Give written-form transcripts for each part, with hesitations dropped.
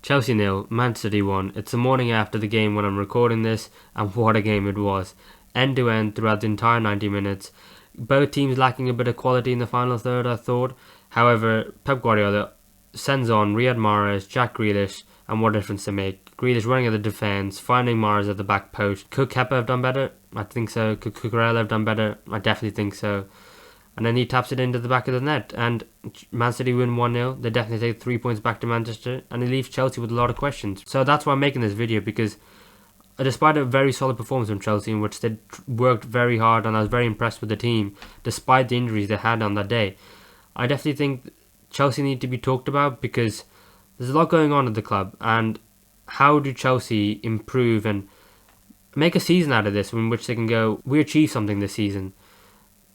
Chelsea 0, Man City 1. It's the morning after the game when I'm recording this, and what a game it was. End to end throughout the entire 90 minutes. Both teams lacking a bit of quality in the final third, I thought. However, Pep Guardiola sends on Riyad Mahrez, Jack Grealish, and what difference they make. Grealish running at the defence, finding Mahrez at the back post. Could Kepa have done better? I think so. Could Cucurella have done better? I definitely think so. And then he taps it into the back of the net, and Man City win 1-0. They definitely take 3 points back to Manchester, and it leaves Chelsea with a lot of questions. So that's why I'm making this video, because despite a very solid performance from Chelsea, in which they worked very hard, and I was very impressed with the team, despite the injuries they had on that day, I definitely think Chelsea need to be talked about, because there's a lot going on at the club, and how do Chelsea improve and make a season out of this in which they can go, we achieved something this season?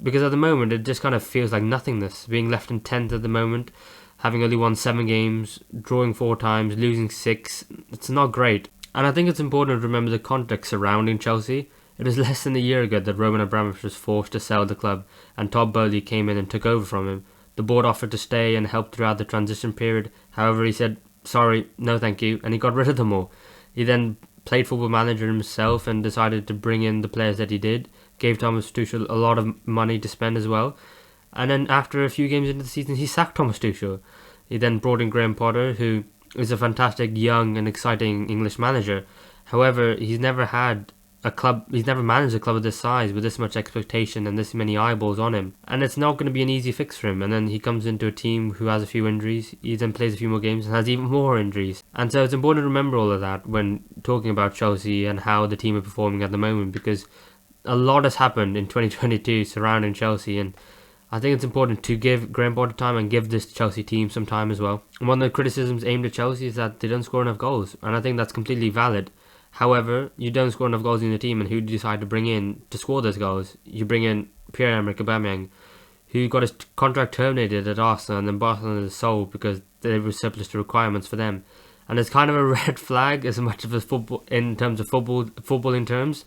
Because at the moment, it just kind of feels like nothingness, being left in 10th at the moment, having only won 7 games, drawing 4 times, losing 6. It's not great. And I think it's important to remember the context surrounding Chelsea. It was less than a year ago that Roman Abramovich was forced to sell the club, and Todd Bowley came in and took over from him. The board offered to stay and help throughout the transition period. However, he said, sorry, no thank you, and he got rid of them all. He then played Football Manager himself and decided to bring in the players that he did. Gave Thomas Tuchel a lot of money to spend as well. And then after a few games into the season, he sacked Thomas Tuchel. He then brought in Graham Potter, who is a fantastic, young and exciting English manager. However, he's never managed a club of this size with this much expectation and this many eyeballs on him. And it's not going to be an easy fix for him. And then he comes into a team who has a few injuries. He then plays a few more games and has even more injuries. And so it's important to remember all of that when talking about Chelsea and how the team are performing at the moment, because a lot has happened in 2022 surrounding Chelsea, and I think it's important to give Graham Potter time and give this Chelsea team some time as well. And one of the criticisms aimed at Chelsea is that they don't score enough goals, and I think that's completely valid. However, you don't score enough goals in your team, and who do you decide to bring in to score those goals? You bring in Pierre-Emerick Aubameyang, who got his contract terminated at Arsenal, and then Barcelona is sold because there were surplus to requirements for them. And it's kind of a red flag as much of as football in terms of footballing terms.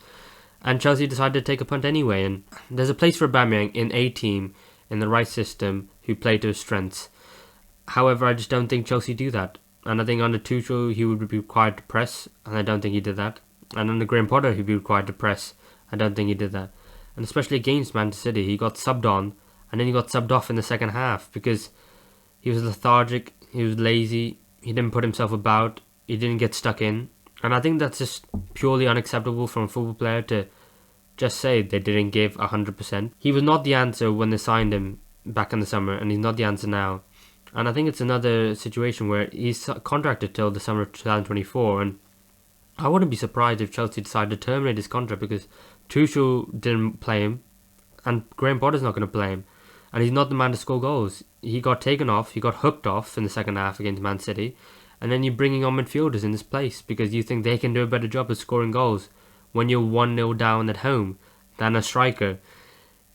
And Chelsea decided to take a punt anyway. And there's a place for Aubameyang in a team, in the right system, who play to his strengths. However, I just don't think Chelsea do that. And I think under Tuchel, he would be required to press, and I don't think he did that. And under Graham Potter, he'd be required to press. I don't think he did that. And especially against Manchester City, he got subbed on, and then he got subbed off in the second half, because he was lethargic, he was lazy, he didn't put himself about, he didn't get stuck in. And I think that's just purely unacceptable from a football player to just say they didn't give 100%. He was not the answer when they signed him back in the summer, and he's not the answer now. And I think it's another situation where he's contracted till the summer of 2024, and I wouldn't be surprised if Chelsea decided to terminate his contract, because Tuchel didn't play him, and Graham Potter's not going to play him, and he's not the man to score goals. He got taken off, he got hooked off in the second half against Man City, and then you're bringing on midfielders in this place because you think they can do a better job of scoring goals when you're 1-0 down at home than a striker.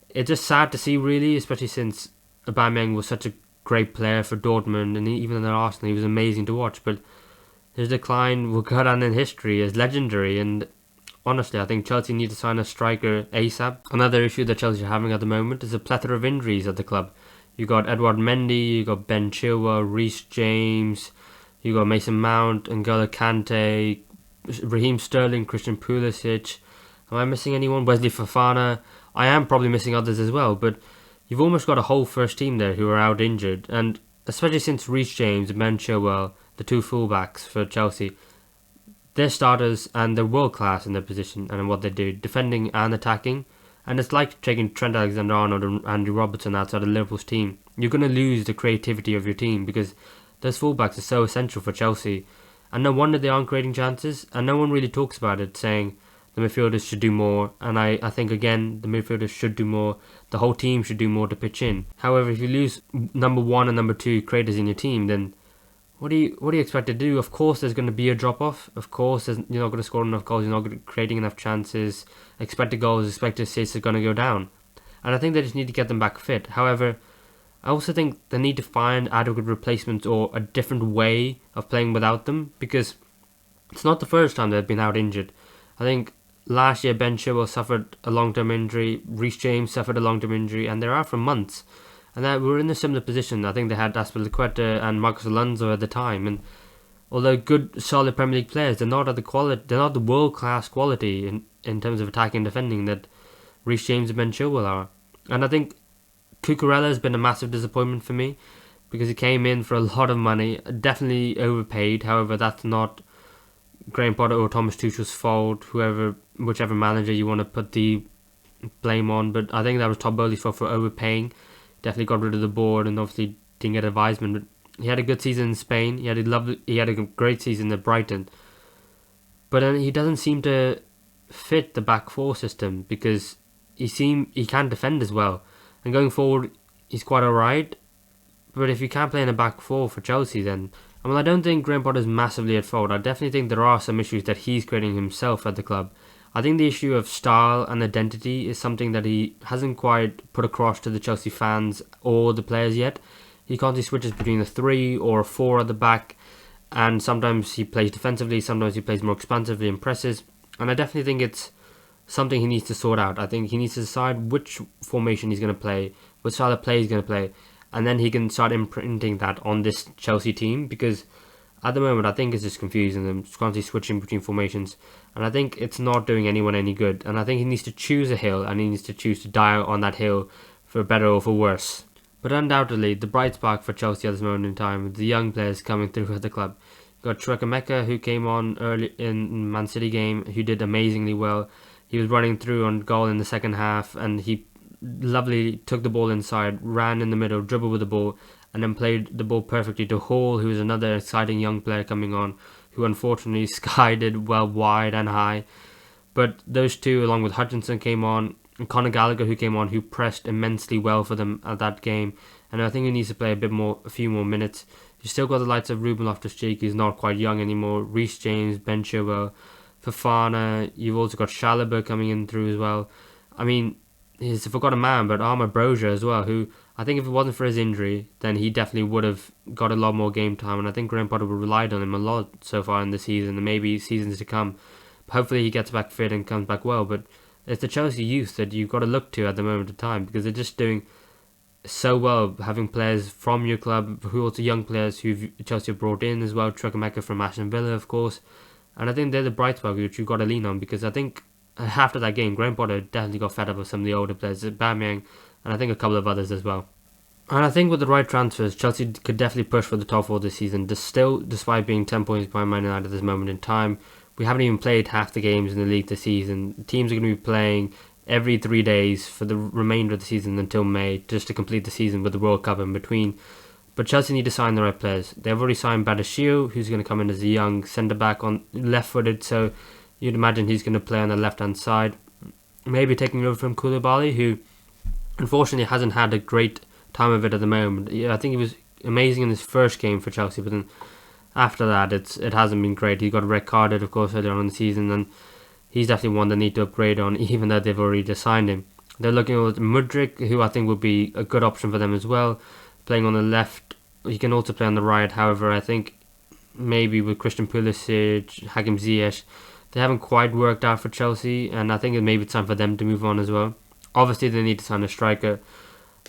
It's just sad to see, really, especially since Aubameyang was such a great player for Dortmund, and even at Arsenal he was amazing to watch, but his decline will go down in history as legendary. And honestly, I think Chelsea need to sign a striker ASAP. Another issue that Chelsea are having at the moment is a plethora of injuries at the club. You got Edouard Mendy, you got Ben Chilwell, Reece James, you got Mason Mount, N'Golo Kante, Raheem Sterling, Christian Pulisic. Am I missing anyone? Wesley Fofana. I am probably missing others as well, but you've almost got a whole first team there who are out injured, and especially since Reece James and Ben Chilwell, the two fullbacks for Chelsea, they're starters and they're world class in their position and in what they do, defending and attacking. And it's like taking Trent Alexander-Arnold and Andy Robertson outside of Liverpool's team. You're going to lose the creativity of your team because those fullbacks are so essential for Chelsea. And no wonder they aren't creating chances, and no one really talks about it, saying the midfielders should do more. And I think, again, the midfielders should do more. The whole team should do more to pitch in. However, if you lose number 1 and number 2 creators in your team, then what do you expect to do? Of course there's going to be a drop-off. Of course you're not going to score enough goals, you're not creating enough chances. Expected goals, expected assists are going to go down. And I think they just need to get them back fit. However, I also think they need to find adequate replacements or a different way of playing without them, because it's not the first time they've been out injured. I think last year Ben Chilwell suffered a long-term injury, Reece James suffered a long-term injury, and they're out for months. And that we were in a similar position. I think they had Aspilicueta and Marcos Alonso at the time, and although good, solid Premier League players, they're not at the quality. They're not the world class quality in terms of attacking and defending that Reece James and Ben Chilwell are. And I think Cucurella has been a massive disappointment for me because he came in for a lot of money, definitely overpaid. However, that's not Graham Potter or Thomas Tuchel's fault. Whichever manager you want to put the blame on, but I think that was Todd Bowley's fault for overpaying. Definitely got rid of the board and obviously didn't get advisement. But he had a good season in Spain. He had a great season at Brighton, but then he doesn't seem to fit the back four system because he can't defend as well. And going forward, he's quite alright. But if you can't play in a back four for Chelsea, then I don't think Graham Potter's massively at fault. I definitely think there are some issues that he's creating himself at the club. I think the issue of style and identity is something that he hasn't quite put across to the Chelsea fans or the players yet. He constantly switches between a 3 or a 4 at the back, and sometimes he plays defensively, sometimes he plays more expansively and presses. And I definitely think it's something he needs to sort out. I think he needs to decide which formation he's going to play, which style of play he's going to play, and then he can start imprinting that on this Chelsea team, because at the moment I think it's just confusing them, constantly switching between formations, and I think it's not doing anyone any good. And I think he needs to choose a hill, and he needs to choose to die on that hill for better or for worse. But undoubtedly, the bright spark for Chelsea at this moment in time with the young players coming through at the club. You've got Chukwuemeka, who came on early in Man City game, who did amazingly well. He was running through on goal in the second half, and he lovely took the ball inside, ran in the middle, dribbled with the ball, and then played the ball perfectly to Hall, who is another exciting young player coming on, who unfortunately skyded well wide and high. But those two, along with Hutchinson, came on, and Conor Gallagher, who came on, who pressed immensely well for them at that game. And I think he needs to play a few more minutes. You've still got the likes of Ruben Loftus-Cheek, who's not quite young anymore, Reece James, Ben Chilwell, Fofana. You've also got Chalobah coming in through as well. I mean, he's a forgotten man, but Arma Broja as well, who I think if it wasn't for his injury, then he definitely would have got a lot more game time. And I think Graham Potter would have relied on him a lot so far in the season, and maybe seasons to come. Hopefully he gets back fit and comes back well. But it's the Chelsea youth that you've got to look to at the moment of time, because they're just doing so well, having players from your club, who also young players who Chelsea have brought in as well. Chukwuemeka from Aston Villa, of course. And I think they're the bright spot which you've got to lean on, because I think after that game, Graham Potter definitely got fed up with some of the older players, Aubameyang, and I think a couple of others as well. And I think with the right transfers, Chelsea could definitely push for the top 4 this season. Despite being 10 points behind Man United at this moment in time, we haven't even played half the games in the league this season. Teams are going to be playing every 3 days for the remainder of the season until May, just to complete the season with the World Cup in between. But Chelsea need to sign the right players. They've already signed Badiashile, who's going to come in as a young centre-back on left-footed, so you'd imagine he's going to play on the left-hand side. Maybe taking over from Koulibaly, who unfortunately hasn't had a great time of it at the moment. Yeah, I think he was amazing in his first game for Chelsea, but then after that, it hasn't been great. He got red carded, of course, earlier on in the season, and he's definitely one they need to upgrade on, even though they've already just signed him. They're looking at Mudryk, who I think would be a good option for them as well, playing on the left. He can also play on the right. However, I think maybe with Christian Pulisic, Hakim Ziyech, they haven't quite worked out for Chelsea, and I think maybe it's time for them to move on as well. Obviously, they need to sign a striker.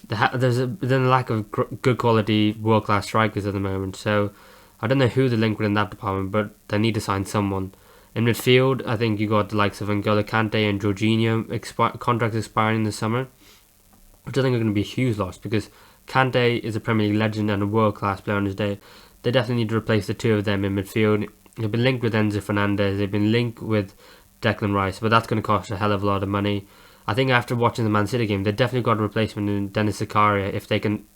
There's a lack of good quality world-class strikers at the moment, so I don't know who to link with in that department, but they need to sign someone. In midfield, I think you got the likes of N'Golo Kante and Jorginho contracts expiring this summer, which I think are going to be a huge loss, because Kante is a Premier League legend and a world-class player on his day. They definitely need to replace the two of them in midfield. They've been linked with Enzo Fernandez, they've been linked with Declan Rice, but that's going to cost a hell of a lot of money. I think after watching the Man City game, they've definitely got a replacement in Denis Zakaria if they can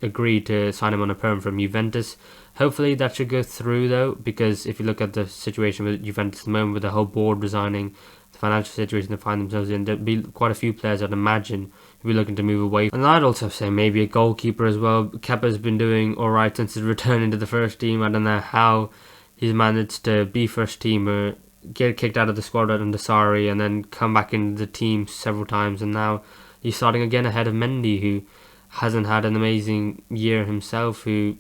agree to sign him on a perm from Juventus. Hopefully that should go through though, because if you look at the situation with Juventus at the moment, with the whole board resigning, the financial situation they find themselves in, there'll be quite a few players I'd imagine who'll be looking to move away. And I'd also say maybe a goalkeeper as well. Kepa's been doing alright since his return into the first team. I don't know how he's managed to be first teamer, get kicked out of the squad under Sarri, and then come back into the team several times, and now he's starting again ahead of Mendy, who hasn't had an amazing year himself, who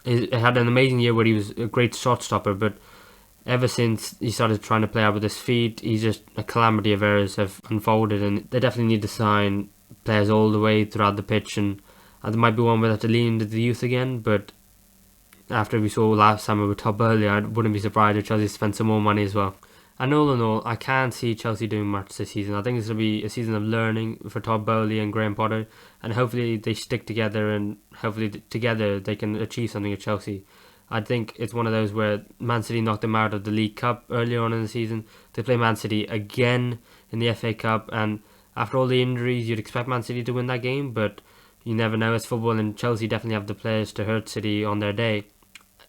had an amazing year where he was a great shot stopper, but ever since he started trying to play out with his feet, he's just a calamity of errors have unfolded, and they definitely need to sign players all the way throughout the pitch, and there might be one where they have to lean into the youth again, but after we saw last summer with Todd Bowley, I wouldn't be surprised if Chelsea spent some more money as well. And all in all, I can't see Chelsea doing much this season. I think it's going to be a season of learning for Todd Bowley and Graham Potter, and hopefully they stick together, and hopefully together they can achieve something at Chelsea. I think it's one of those where Man City knocked them out of the League Cup earlier on in the season. They play Man City again in the FA Cup, and after all the injuries, you'd expect Man City to win that game, but you never know. It's football, and Chelsea definitely have the players to hurt City on their day.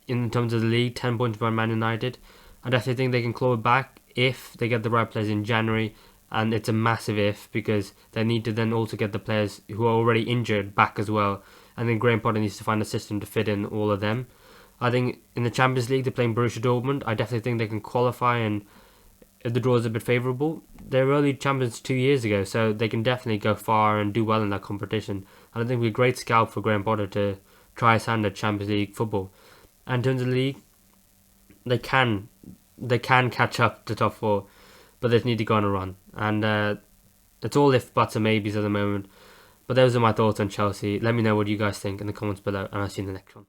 In terms of the league, 10 points behind Man United. I definitely think they can claw it back if they get the right players in January, and it's a massive if, because they need to then also get the players who are already injured back as well, and then Graham Potter needs to find a system to fit in all of them. I think in the Champions League they're playing Borussia Dortmund. I definitely think they can qualify, and if the draw is a bit favourable, they were early champions 2 years ago, so they can definitely go far and do well in that competition. And I think it would be a great scalp for Graham Potter to try his hand at Champions League football. And in terms of the league, they can catch up to top four, but they need to go on a run. And it's all if, buts, and maybes at the moment. But those are my thoughts on Chelsea. Let me know what you guys think in the comments below, and I'll see you in the next one.